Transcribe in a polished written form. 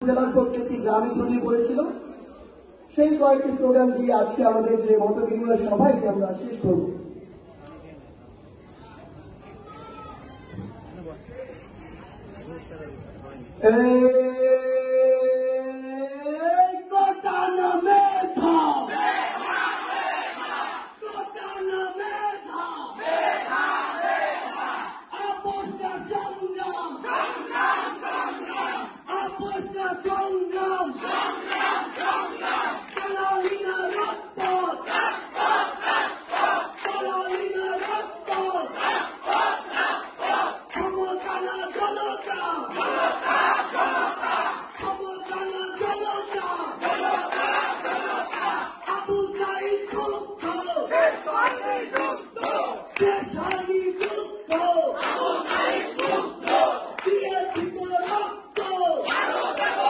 জেলার প্রত্যেকটি গ্রামে ছড়িয়ে পড়েছিল। সেই কয়েকটি স্লোগান দিয়ে আজকে আমাদের যে মত বিনিময় সভাটি আমরা শেষ করব। সংগ্রাম